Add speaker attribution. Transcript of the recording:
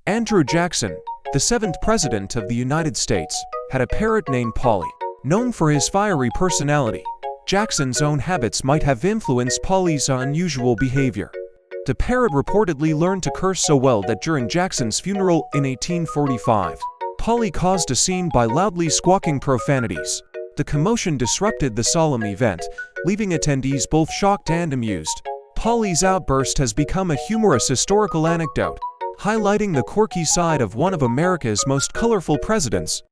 Speaker 1: Andrew Jackson, the 7th President of the United States, had a parrot named Polly. Known for his fiery personality, Jackson's own habits might have influenced Polly's unusual behavior. The parrot reportedly learned to curse so well that during Jackson's funeral in 1845, Polly caused a scene by loudly squawking profanities. The commotion disrupted the solemn event, leaving attendees both shocked and amused. Polly's outburst has become a humorous historical anecdote, highlighting the quirky side of one of America's most colorful presidents.